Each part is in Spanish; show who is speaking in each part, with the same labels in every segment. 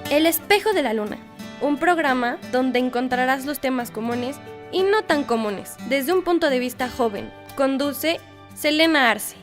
Speaker 1: El espejo de la luna, un programa donde encontrarás los temas comunes y no tan comunes, desde un punto de vista joven. Conduce Selena Arce.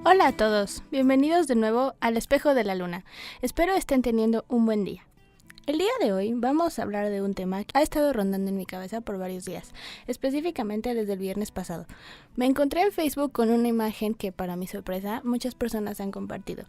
Speaker 2: Hola a todos, bienvenidos de nuevo al Espejo de la Luna. Espero estén teniendo un buen día. El día de hoy vamos a hablar de un tema que ha estado rondando en mi cabeza por varios días, específicamente desde el viernes pasado. Me encontré en Facebook con una imagen que, para mi sorpresa, muchas personas han compartido.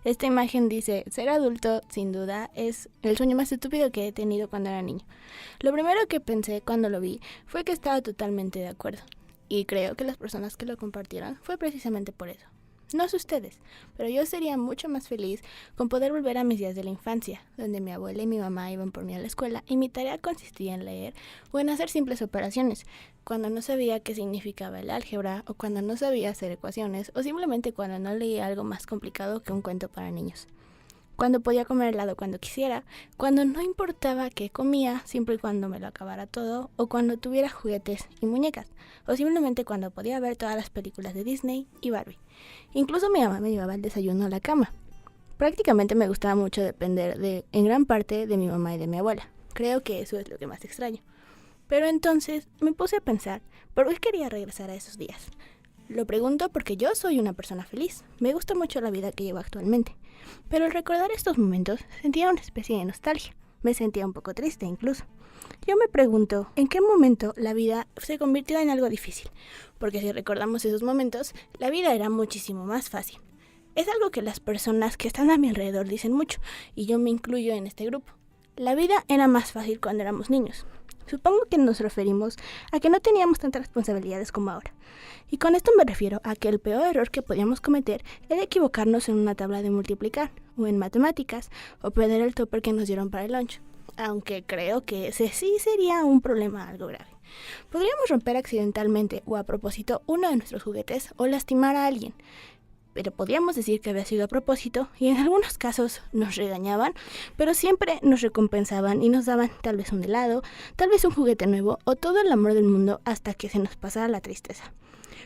Speaker 2: Esta imagen dice: ser adulto, sin duda, es el sueño más estúpido que he tenido cuando era niño. Lo primero que pensé cuando lo vi fue que estaba totalmente de acuerdo, y creo que las personas que lo compartieron fue precisamente por eso. No sé ustedes, pero yo sería mucho más feliz con poder volver a mis días de la infancia, donde mi abuela y mi mamá iban por mí a la escuela y mi tarea consistía en leer o en hacer simples operaciones, cuando no sabía qué significaba el álgebra o cuando no sabía hacer ecuaciones o simplemente cuando no leía algo más complicado que un cuento para niños. Cuando podía comer helado cuando quisiera, cuando no importaba qué comía, siempre y cuando me lo acabara todo, o cuando tuviera juguetes y muñecas, o simplemente cuando podía ver todas las películas de Disney y Barbie. Incluso mi mamá me llevaba el desayuno a la cama. Prácticamente me gustaba mucho depender en gran parte de mi mamá y de mi abuela. Creo que eso es lo que más extraño. Pero entonces me puse a pensar, ¿por qué quería regresar a esos días? Lo pregunto porque yo soy una persona feliz. Me gusta mucho la vida que llevo actualmente. Pero al recordar estos momentos sentía una especie de nostalgia. Me sentía un poco triste incluso. Yo me pregunto, ¿en qué momento la vida se convirtió en algo difícil? Porque si recordamos esos momentos, la vida era muchísimo más fácil. Es algo que las personas que están a mi alrededor dicen mucho, y yo me incluyo en este grupo. La vida era más fácil cuando éramos niños. Supongo que nos referimos a que no teníamos tantas responsabilidades como ahora. Y con esto me refiero a que el peor error que podíamos cometer era equivocarnos en una tabla de multiplicar, o en matemáticas, o perder el topper que nos dieron para el lunch. Aunque creo que ese sí sería un problema algo grave. Podríamos romper accidentalmente o a propósito uno de nuestros juguetes o lastimar a alguien. Pero podríamos decir que había sido a propósito y en algunos casos nos regañaban, pero siempre nos recompensaban y nos daban tal vez un helado, tal vez un juguete nuevo o todo el amor del mundo hasta que se nos pasara la tristeza.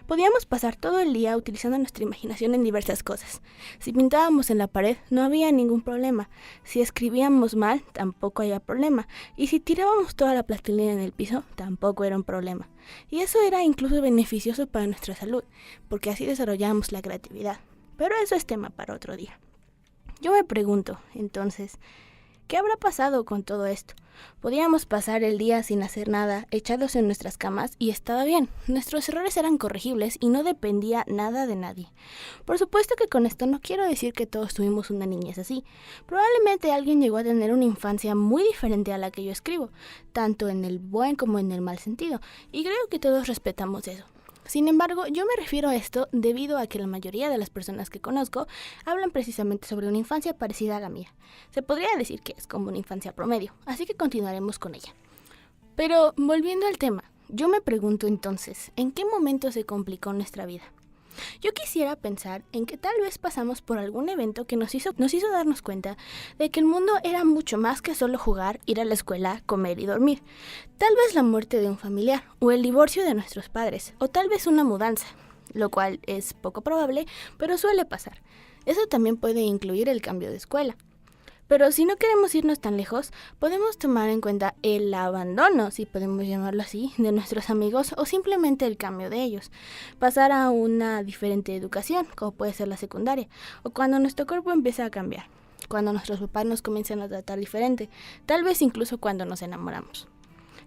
Speaker 2: Podíamos pasar todo el día utilizando nuestra imaginación en diversas cosas. Si pintábamos en la pared, no había ningún problema. Si escribíamos mal, tampoco había problema. Y si tirábamos toda la plastilina en el piso, tampoco era un problema. Y eso era incluso beneficioso para nuestra salud, porque así desarrollábamos la creatividad. Pero eso es tema para otro día. Yo me pregunto, entonces, ¿qué habrá pasado con todo esto? Podíamos pasar el día sin hacer nada, echados en nuestras camas, y estaba bien. Nuestros errores eran corregibles y no dependía nada de nadie. Por supuesto que con esto no quiero decir que todos tuvimos una niñez así. Probablemente alguien llegó a tener una infancia muy diferente a la que yo escribo, tanto en el buen como en el mal sentido, y creo que todos respetamos eso. Sin embargo, yo me refiero a esto debido a que la mayoría de las personas que conozco hablan precisamente sobre una infancia parecida a la mía. Se podría decir que es como una infancia promedio, así que continuaremos con ella. Pero volviendo al tema, yo me pregunto entonces, ¿en qué momento se complicó nuestra vida? Yo quisiera pensar en que tal vez pasamos por algún evento que nos hizo darnos cuenta de que el mundo era mucho más que solo jugar, ir a la escuela, comer y dormir. Tal vez la muerte de un familiar, o el divorcio de nuestros padres, o tal vez una mudanza, lo cual es poco probable, pero suele pasar. Eso también puede incluir el cambio de escuela. Pero si no queremos irnos tan lejos, podemos tomar en cuenta el abandono, si podemos llamarlo así, de nuestros amigos o simplemente el cambio de ellos. Pasar a una diferente educación, como puede ser la secundaria, o cuando nuestro cuerpo empieza a cambiar, cuando nuestros papás nos comienzan a tratar diferente, tal vez incluso cuando nos enamoramos.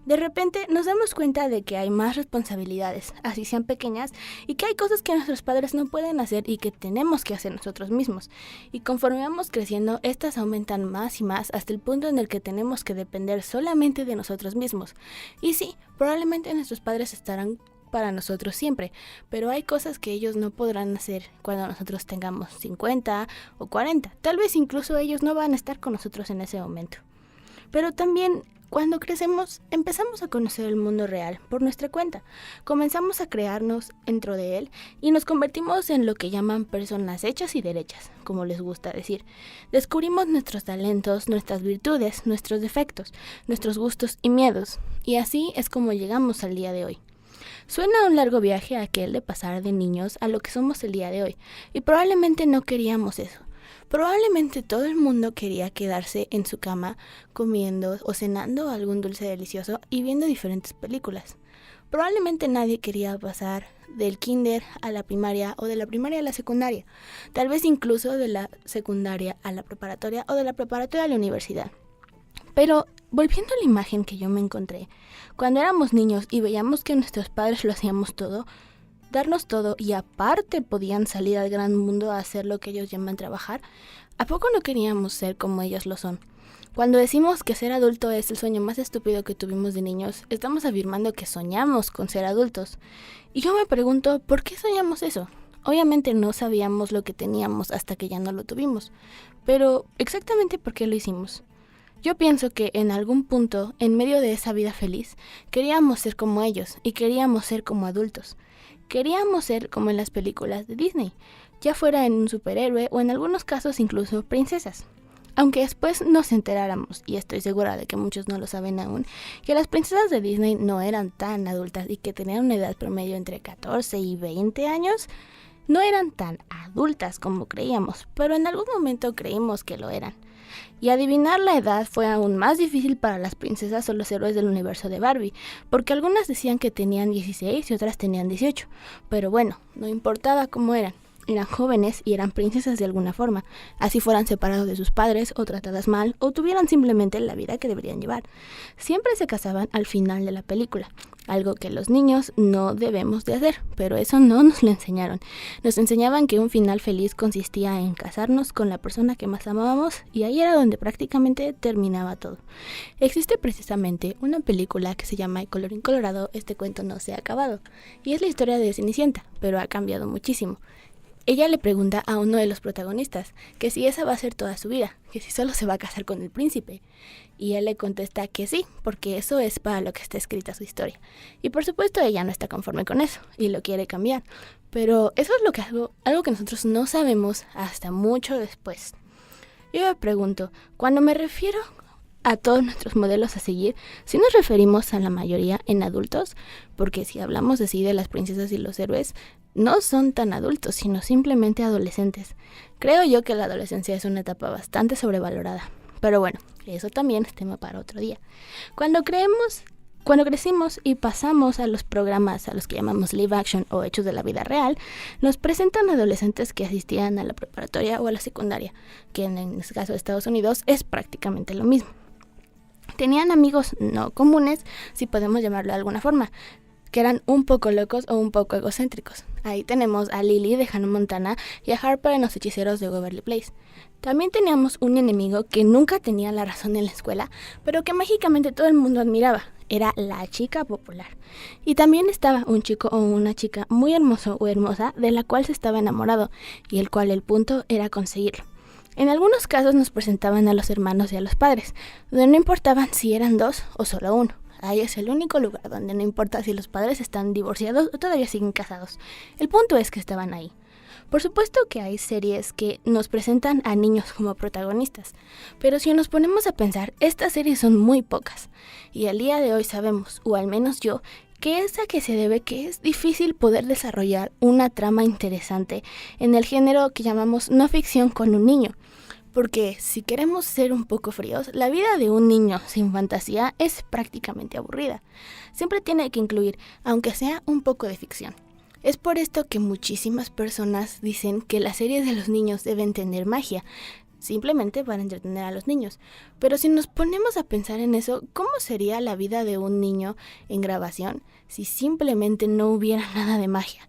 Speaker 2: De repente nos damos cuenta de que hay más responsabilidades, así sean pequeñas, y que hay cosas que nuestros padres no pueden hacer y que tenemos que hacer nosotros mismos. Y conforme vamos creciendo, estas aumentan más y más hasta el punto en el que tenemos que depender solamente de nosotros mismos. Y sí, probablemente nuestros padres estarán para nosotros siempre, pero hay cosas que ellos no podrán hacer cuando nosotros tengamos 50 o 40. Tal vez incluso ellos no van a estar con nosotros en ese momento. Pero también cuando crecemos, empezamos a conocer el mundo real por nuestra cuenta. Comenzamos a crearnos dentro de él y nos convertimos en lo que llaman personas hechas y derechas, como les gusta decir. Descubrimos nuestros talentos, nuestras virtudes, nuestros defectos, nuestros gustos y miedos, y así es como llegamos al día de hoy. Suena un largo viaje aquel de pasar de niños a lo que somos el día de hoy, y probablemente no queríamos eso. Probablemente todo el mundo quería quedarse en su cama comiendo o cenando algún dulce delicioso y viendo diferentes películas. Probablemente nadie quería pasar del kinder a la primaria o de la primaria a la secundaria, tal vez incluso de la secundaria a la preparatoria o de la preparatoria a la universidad. Pero volviendo a la imagen que yo me encontré, cuando éramos niños y veíamos que nuestros padres lo hacíamos todo, darnos todo y aparte podían salir al gran mundo a hacer lo que ellos llaman trabajar, ¿a poco no queríamos ser como ellos lo son? Cuando decimos que ser adulto es el sueño más estúpido que tuvimos de niños, estamos afirmando que soñamos con ser adultos. Y yo me pregunto, ¿por qué soñamos eso? Obviamente no sabíamos lo que teníamos hasta que ya no lo tuvimos, pero exactamente ¿por qué lo hicimos? Yo pienso que en algún punto, en medio de esa vida feliz, queríamos ser como ellos y queríamos ser como adultos. Queríamos ser como en las películas de Disney, ya fuera en un superhéroe o en algunos casos incluso princesas. Aunque después nos enteráramos, y estoy segura de que muchos no lo saben aún, que las princesas de Disney no eran tan adultas y que tenían una edad promedio entre 14 y 20 años, no eran tan adultas como creíamos, pero en algún momento creímos que lo eran. Y adivinar la edad fue aún más difícil para las princesas o los héroes del universo de Barbie, porque algunas decían que tenían 16 y otras tenían 18, pero bueno, no importaba cómo eran jóvenes y eran princesas de alguna forma, así fueran separados de sus padres o tratadas mal o tuvieran simplemente la vida que deberían llevar. Siempre se casaban al final de la película, algo que los niños no debemos de hacer, pero eso no nos lo enseñaron. Nos enseñaban que un final feliz consistía en casarnos con la persona que más amábamos y ahí era donde prácticamente terminaba todo. Existe precisamente una película que se llama Colorín Colorado, este cuento no se ha acabado, y es la historia de Cenicienta, pero ha cambiado muchísimo. Ella le pregunta a uno de los protagonistas que si esa va a ser toda su vida, que si solo se va a casar con el príncipe. Y él le contesta que sí, porque eso es para lo que está escrita su historia. Y por supuesto ella no está conforme con eso y lo quiere cambiar. Pero eso es algo que nosotros no sabemos hasta mucho después. Yo me pregunto, cuando me refiero a todos nuestros modelos a seguir, si nos referimos a la mayoría en adultos, porque si hablamos así de las princesas y los héroes, no son tan adultos, sino simplemente adolescentes. Creo yo que la adolescencia es una etapa bastante sobrevalorada. Pero bueno, eso también es tema para otro día. Cuando crecimos y pasamos a los programas a los que llamamos live action o hechos de la vida real, nos presentan adolescentes que asistían a la preparatoria o a la secundaria, que en el caso de Estados Unidos es prácticamente lo mismo. Tenían amigos no comunes, si podemos llamarlo de alguna forma, que eran un poco locos o un poco egocéntricos. Ahí tenemos a Lily de Hannah Montana y a Harper en Los Hechiceros de Waverly Place. También teníamos un enemigo que nunca tenía la razón en la escuela, pero que mágicamente todo el mundo admiraba. Era la chica popular. Y también estaba un chico o una chica muy hermoso o hermosa de la cual se estaba enamorado, y el cual el punto era conseguirlo. En algunos casos nos presentaban a los hermanos y a los padres, donde no importaban si eran dos o solo uno. Ahí es el único lugar donde no importa si los padres están divorciados o todavía siguen casados. El punto es que estaban ahí. Por supuesto que hay series que nos presentan a niños como protagonistas, pero si nos ponemos a pensar, estas series son muy pocas. Y al día de hoy sabemos, o al menos yo, que es a que se debe que es difícil poder desarrollar una trama interesante en el género que llamamos no ficción con un niño. Porque si queremos ser un poco fríos, la vida de un niño sin fantasía es prácticamente aburrida. Siempre tiene que incluir, aunque sea un poco de ficción. Es por esto que muchísimas personas dicen que las series de los niños deben tener magia, simplemente para entretener a los niños. Pero si nos ponemos a pensar en eso, ¿cómo sería la vida de un niño en grabación si simplemente no hubiera nada de magia?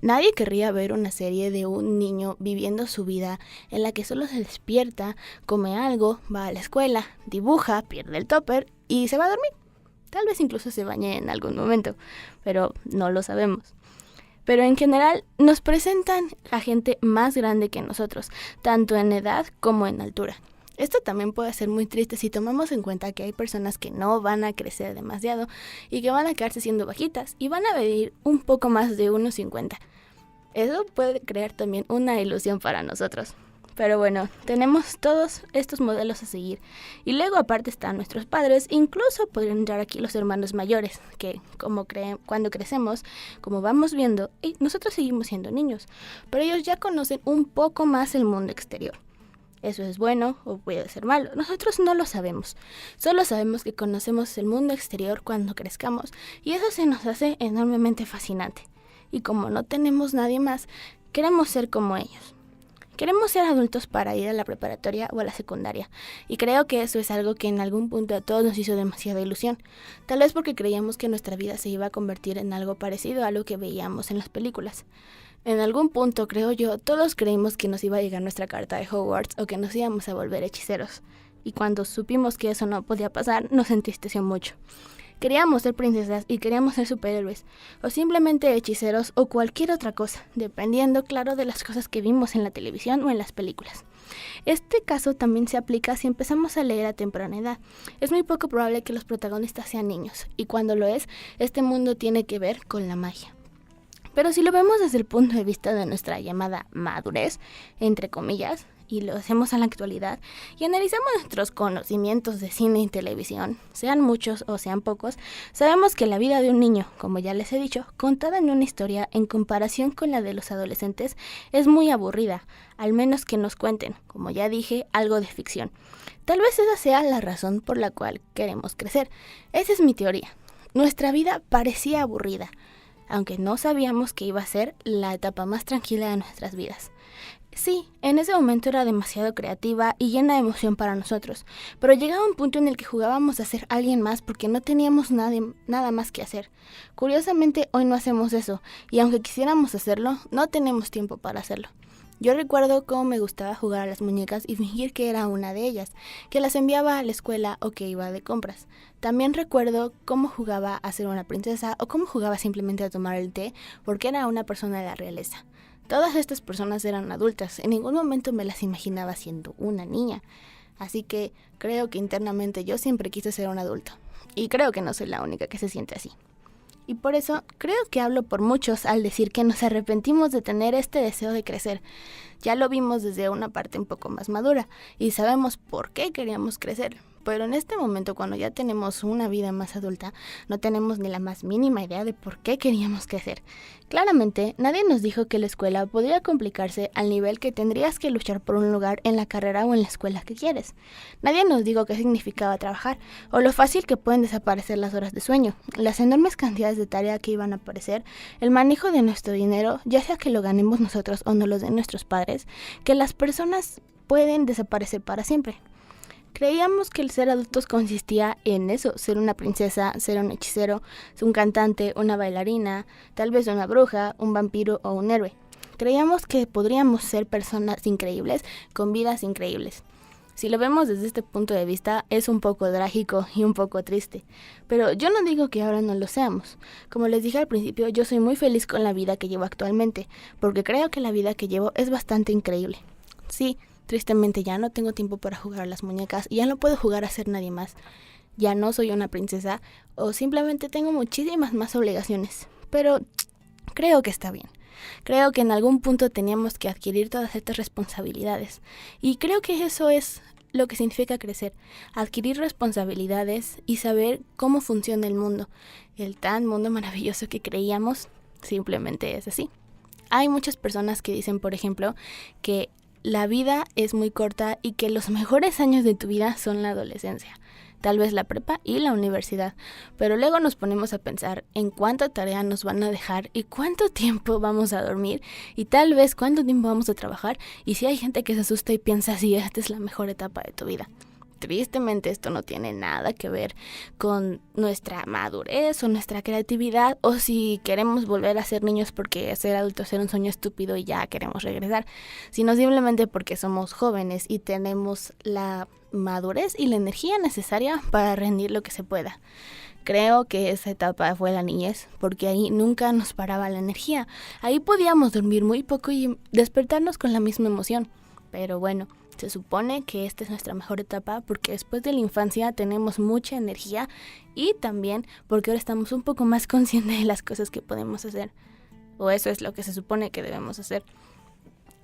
Speaker 2: Nadie querría ver una serie de un niño viviendo su vida en la que solo se despierta, come algo, va a la escuela, dibuja, pierde el topper y se va a dormir. Tal vez incluso se bañe en algún momento, pero no lo sabemos. Pero en general nos presentan a gente más grande que nosotros, tanto en edad como en altura. Esto también puede ser muy triste si tomamos en cuenta que hay personas que no van a crecer demasiado y que van a quedarse siendo bajitas y van a medir un poco más de 1,50. Eso puede crear también una ilusión para nosotros. Pero bueno, tenemos todos estos modelos a seguir. Y luego aparte están nuestros padres, incluso podrían entrar aquí los hermanos mayores, que cuando crecemos, como vamos viendo, nosotros seguimos siendo niños, pero ellos ya conocen un poco más el mundo exterior. Eso es bueno o puede ser malo. Nosotros no lo sabemos. Solo sabemos que conocemos el mundo exterior cuando crezcamos y eso se nos hace enormemente fascinante. Y como no tenemos nadie más, queremos ser como ellos. Queremos ser adultos para ir a la preparatoria o a la secundaria, y creo que eso es algo que en algún punto a todos nos hizo demasiada ilusión, tal vez porque creíamos que nuestra vida se iba a convertir en algo parecido a lo que veíamos en las películas. En algún punto, creo yo, todos creímos que nos iba a llegar nuestra carta de Hogwarts o que nos íbamos a volver hechiceros, y cuando supimos que eso no podía pasar, nos entristeció mucho. Queríamos ser princesas y queríamos ser superhéroes, o simplemente hechiceros o cualquier otra cosa, dependiendo, claro, de las cosas que vimos en la televisión o en las películas. Este caso también se aplica si empezamos a leer a temprana edad. Es muy poco probable que los protagonistas sean niños, y cuando lo es, este mundo tiene que ver con la magia. Pero si lo vemos desde el punto de vista de nuestra llamada madurez, entre comillas, y lo hacemos a la actualidad, y analizamos nuestros conocimientos de cine y televisión, sean muchos o sean pocos, sabemos que la vida de un niño, como ya les he dicho, contada en una historia en comparación con la de los adolescentes, es muy aburrida, al menos que nos cuenten, como ya dije, algo de ficción. Tal vez esa sea la razón por la cual queremos crecer. Esa es mi teoría. Nuestra vida parecía aburrida, aunque no sabíamos que iba a ser la etapa más tranquila de nuestras vidas. Sí, en ese momento era demasiado creativa y llena de emoción para nosotros, pero llegaba un punto en el que jugábamos a ser alguien más porque no teníamos nada más que hacer. Curiosamente, hoy no hacemos eso, y aunque quisiéramos hacerlo, no tenemos tiempo para hacerlo. Yo recuerdo cómo me gustaba jugar a las muñecas y fingir que era una de ellas, que las enviaba a la escuela o que iba de compras. También recuerdo cómo jugaba a ser una princesa o cómo jugaba simplemente a tomar el té porque era una persona de la realeza. Todas estas personas eran adultas, en ningún momento me las imaginaba siendo una niña. Así que creo que internamente yo siempre quise ser un adulto. Y creo que no soy la única que se siente así. Y por eso creo que hablo por muchos al decir que nos arrepentimos de tener este deseo de crecer. Ya lo vimos desde una parte un poco más madura y sabemos por qué queríamos crecer. Pero en este momento, cuando ya tenemos una vida más adulta, no tenemos ni la más mínima idea de por qué queríamos crecer. Claramente, nadie nos dijo que la escuela podría complicarse al nivel que tendrías que luchar por un lugar en la carrera o en la escuela que quieres. Nadie nos dijo qué significaba trabajar, o lo fácil que pueden desaparecer las horas de sueño, las enormes cantidades de tarea que iban a aparecer, el manejo de nuestro dinero, ya sea que lo ganemos nosotros o no lo den nuestros padres, que las personas pueden desaparecer para siempre. Creíamos que el ser adultos consistía en eso, ser una princesa, ser un hechicero, un cantante, una bailarina, tal vez una bruja, un vampiro o un héroe. Creíamos que podríamos ser personas increíbles con vidas increíbles. Si lo vemos desde este punto de vista, es un poco trágico y un poco triste. Pero yo no digo que ahora no lo seamos. Como les dije al principio, yo soy muy feliz con la vida que llevo actualmente, porque creo que la vida que llevo es bastante increíble. Sí, tristemente ya no tengo tiempo para jugar a las muñecas y ya no puedo jugar a ser nadie más. Ya no soy una princesa o simplemente tengo muchísimas más obligaciones. Pero creo que está bien. Creo que en algún punto teníamos que adquirir todas estas responsabilidades. Y creo que eso es lo que significa crecer. Adquirir responsabilidades y saber cómo funciona el mundo. El tan mundo maravilloso que creíamos simplemente es así. Hay muchas personas que dicen, por ejemplo, que la vida es muy corta y que los mejores años de tu vida son la adolescencia, tal vez la prepa y la universidad, pero luego nos ponemos a pensar en cuánta tarea nos van a dejar y cuánto tiempo vamos a dormir y tal vez cuánto tiempo vamos a trabajar, y si hay gente que se asusta y piensa si esta es la mejor etapa de tu vida. Tristemente esto no tiene nada que ver con nuestra madurez o nuestra creatividad, o si queremos volver a ser niños porque ser adultos era un sueño estúpido y ya queremos regresar, sino simplemente porque somos jóvenes y tenemos la madurez y la energía necesaria para rendir lo que se pueda. Creo que esa etapa fue la niñez, porque ahí nunca nos paraba la energía. Ahí podíamos dormir muy poco y despertarnos con la misma emoción. Pero bueno, Se supone que esta es nuestra mejor etapa porque después de la infancia tenemos mucha energía y también porque ahora estamos un poco más conscientes de las cosas que podemos hacer. O eso es lo que se supone que debemos hacer.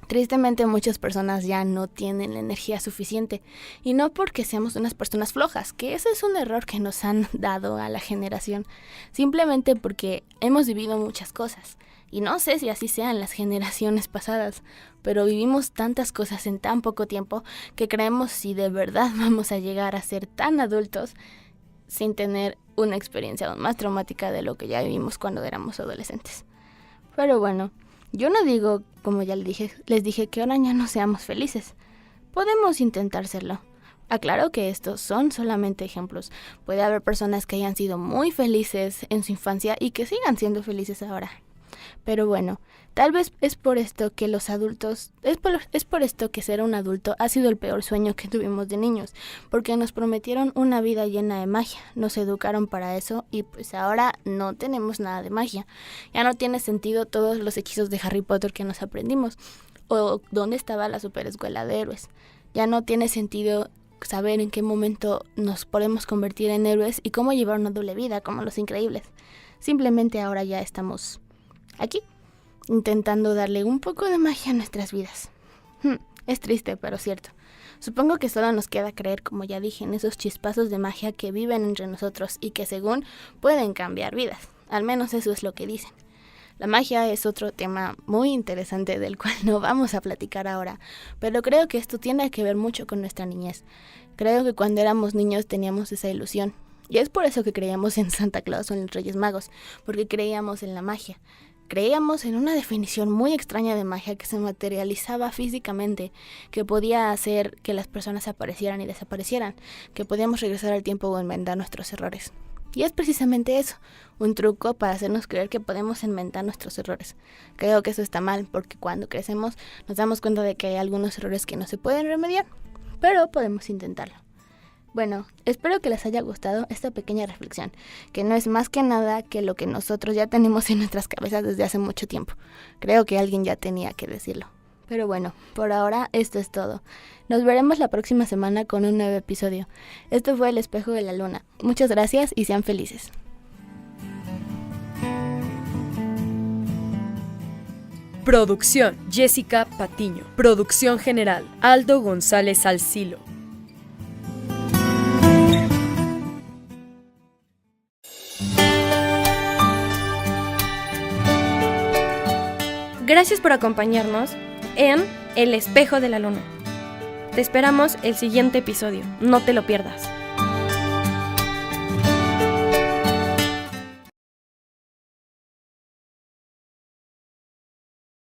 Speaker 2: Tristemente muchas personas ya no tienen la energía suficiente y no porque seamos unas personas flojas, que ese es un error que nos han dado a la generación, simplemente porque hemos vivido muchas cosas y no sé si así sean las generaciones pasadas, pero vivimos tantas cosas en tan poco tiempo que creemos si de verdad vamos a llegar a ser tan adultos sin tener una experiencia aún más traumática de lo que ya vivimos cuando éramos adolescentes. Pero bueno, yo no digo, como ya les dije que ahora ya no seamos felices. Podemos intentar serlo. Aclaro que estos son solamente ejemplos. Puede haber personas que hayan sido muy felices en su infancia y que sigan siendo felices ahora. Pero bueno, tal vez es por esto que los adultos, es por esto que ser un adulto ha sido el peor sueño que tuvimos de niños, porque nos prometieron una vida llena de magia, nos educaron para eso y pues ahora no tenemos nada de magia. Ya no tiene sentido todos los hechizos de Harry Potter que nos aprendimos, o dónde estaba la super escuela de héroes. Ya no tiene sentido saber en qué momento nos podemos convertir en héroes y cómo llevar una doble vida como los Increíbles. Simplemente ahora ya estamos aquí, intentando darle un poco de magia a nuestras vidas. Es triste, pero cierto. Supongo que solo nos queda creer, como ya dije, en esos chispazos de magia que viven entre nosotros y que según pueden cambiar vidas. Al menos eso es lo que dicen. La magia es otro tema muy interesante del cual no vamos a platicar ahora, pero creo que esto tiene que ver mucho con nuestra niñez. Creo que cuando éramos niños teníamos esa ilusión. Y es por eso que creíamos en Santa Claus o en los Reyes Magos, porque creíamos en la magia. Creíamos en una definición muy extraña de magia que se materializaba físicamente, que podía hacer que las personas aparecieran y desaparecieran, que podíamos regresar al tiempo o enmendar nuestros errores. Y es precisamente eso, un truco para hacernos creer que podemos enmendar nuestros errores. Creo que eso está mal, porque cuando crecemos nos damos cuenta de que hay algunos errores que no se pueden remediar, pero podemos intentarlo. Bueno, espero que les haya gustado esta pequeña reflexión, que no es más que nada que lo que nosotros ya tenemos en nuestras cabezas desde hace mucho tiempo. Creo que alguien ya tenía que decirlo. Pero bueno, por ahora esto es todo. Nos veremos la próxima semana con un nuevo episodio. Esto fue El Espejo de la Luna. Muchas gracias y sean felices.
Speaker 3: Producción: Jessica Patiño. Producción general: Aldo González Alcilo.
Speaker 1: Gracias por acompañarnos en El Espejo de la Luna. Te esperamos el siguiente episodio. No te lo pierdas.